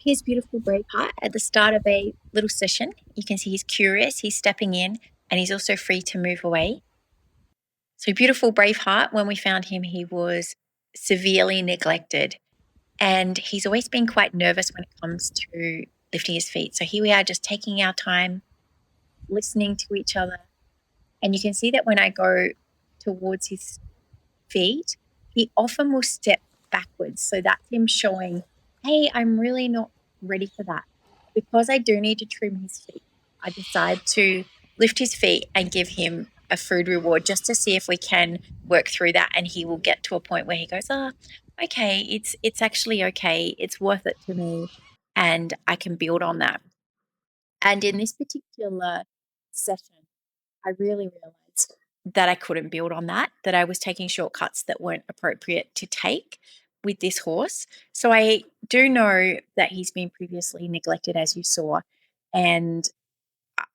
Here's beautiful Braveheart at the start of a little session. You can see he's curious, he's stepping in, and he's also free to move away. So beautiful Braveheart, when we found him, he was severely neglected. And he's always been quite nervous when it comes to lifting his feet. So here we are just taking our time, listening to each other. And you can see that when I go towards his feet, he often will step backwards. So that's him showing, hey, I'm really not ready for that. Because I do need to trim his feet, I decide to lift his feet and give him a food reward just to see if we can work through that. And he will get to a point where he goes, okay, it's actually okay. It's worth it to me. And I can build on that. And in this particular session, I really realized that I couldn't build on that I was taking shortcuts that weren't appropriate to take with this horse. So I do know that he's been previously neglected, as you saw, and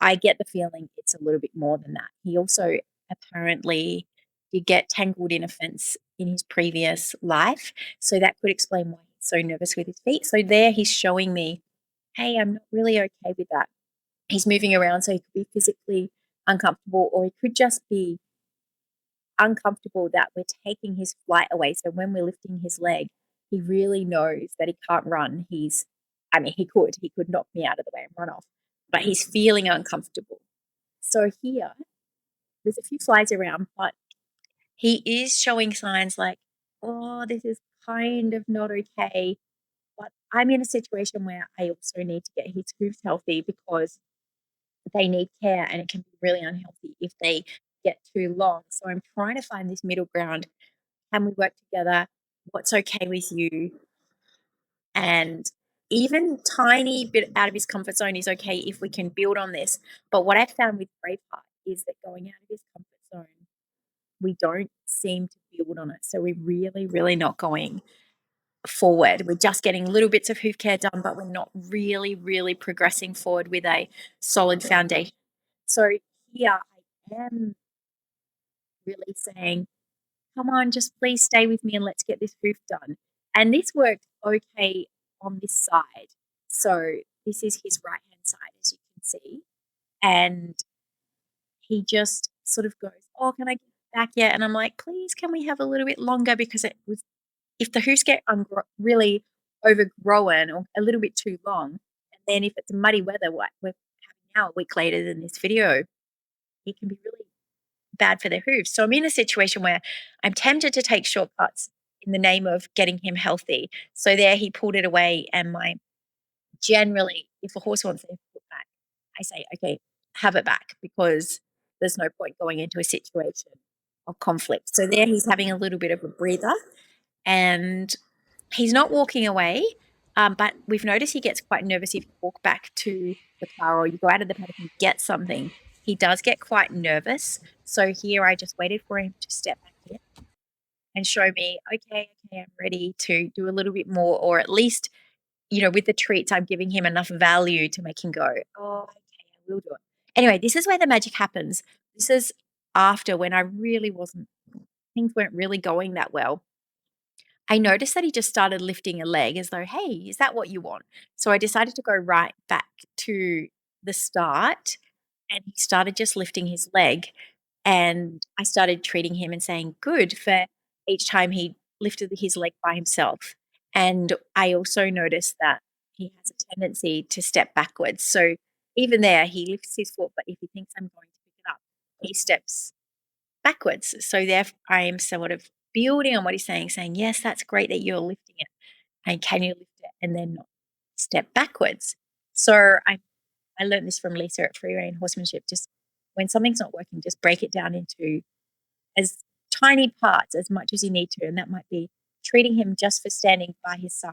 I get the feeling it's a little bit more than that. He also apparently did get tangled in a fence in his previous life. So that could explain why he's so nervous with his feet. So there he's showing me, hey, I'm not really okay with that. He's moving around, so he could be physically uncomfortable, or he could just be uncomfortable that we're taking his flight away. So when we're lifting his leg, he really knows that he can't run. He could knock me out of the way and run off, but he's feeling uncomfortable. So here, there's a few flies around, but he is showing signs like, oh, this is kind of not okay. But I'm in a situation where I also need to get his hooves healthy because they need care and it can be really unhealthy if they get too long. So I'm trying to find this middle ground. Can we work together? What's okay with you? And even tiny bit out of his comfort zone is okay if we can build on this. But what I found with Braveheart is that going out of his comfort zone, we don't seem to build on it. So we're really, really not going forward. We're just getting little bits of hoof care done, but we're not really, really progressing forward with a solid foundation. So here I am really saying, come on, just please stay with me and let's get this hoof done. And this worked okay on this side. So this is his right hand side, as you can see. And he just sort of goes, oh, can I get back yet? And I'm like, please, can we have a little bit longer? Because it was, if the hoofs get really overgrown or a little bit too long, and then if it's muddy weather, what we're having now a week later than this video, it can be really bad for their hooves. So I'm in a situation where I'm tempted to take shortcuts in the name of getting him healthy. So there he pulled it away, and my generally, if a horse wants their foot back, I say, okay, have it back because there's no point going into a situation of conflict. So there he's having a little bit of a breather and he's not walking away. But we've noticed he gets quite nervous if you walk back to the car or you go out of the paddock and get something. He does get quite nervous. So here I just waited for him to step back in and show me, okay, I'm ready to do a little bit more, or at least, with the treats, I'm giving him enough value to make him go, oh, okay, I will do it. Anyway, this is where the magic happens. This is after when I really wasn't, things weren't really going that well. I noticed that he just started lifting a leg as though, hey, is that what you want? So I decided to go right back to the start and he started just lifting his leg. And I started treating him and saying, good, for each time he lifted his leg by himself. And I also noticed that he has a tendency to step backwards. So even there, he lifts his foot, but if he thinks I'm going to pick it up, he steps backwards. So therefore, I am sort of building on what he's saying, yes, that's great that you're lifting it. And can you lift it and then not step backwards? So I learned this from Lisa at Free Rein Horsemanship. Just when something's not working, just break it down into as tiny parts as much as you need to. And that might be treating him just for standing by his side,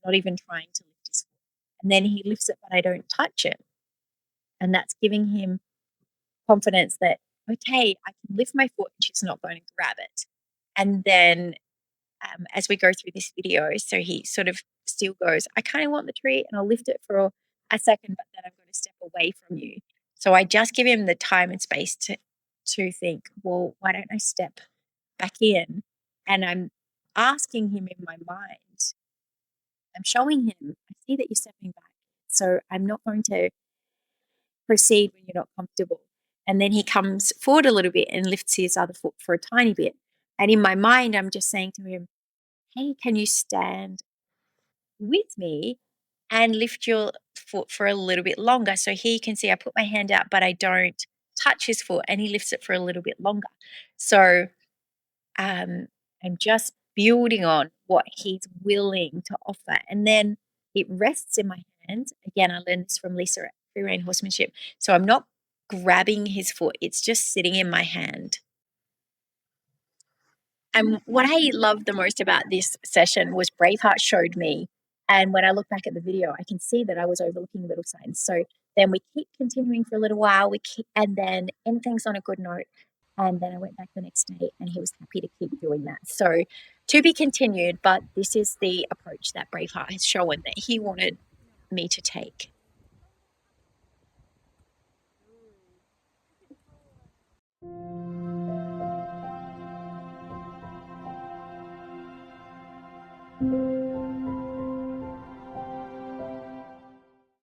not even trying to lift his foot. And then he lifts it, but I don't touch it. And that's giving him confidence that, okay, I can lift my foot and she's not going to grab it. And then as we go through this video, so he sort of still goes, I kind of want the treat and I'll lift it for a second, but then I'm going to step away from you. So I just give him the time and space to think, well, why don't I step back in? And I'm asking him in my mind, I'm showing him, I see that you're stepping back. So I'm not going to proceed when you're not comfortable. And then he comes forward a little bit and lifts his other foot for a tiny bit. And in my mind, I'm just saying to him, hey, can you stand with me and lift your foot for a little bit longer? So he can see I put my hand out, but I don't touch his foot, and he lifts it for a little bit longer. So I'm just building on what he's willing to offer. And then it rests in my hand. Again, I learned this from Lisa at Free Rein Horsemanship. So I'm not grabbing his foot, it's just sitting in my hand. And what I loved the most about this session was Braveheart showed me. And when I look back at the video, I can see that I was overlooking little signs. So then we keep continuing for a little while. And then end things on a good note. And then I went back the next day, and he was happy to keep doing that. So to be continued, but this is the approach that Braveheart has shown that he wanted me to take.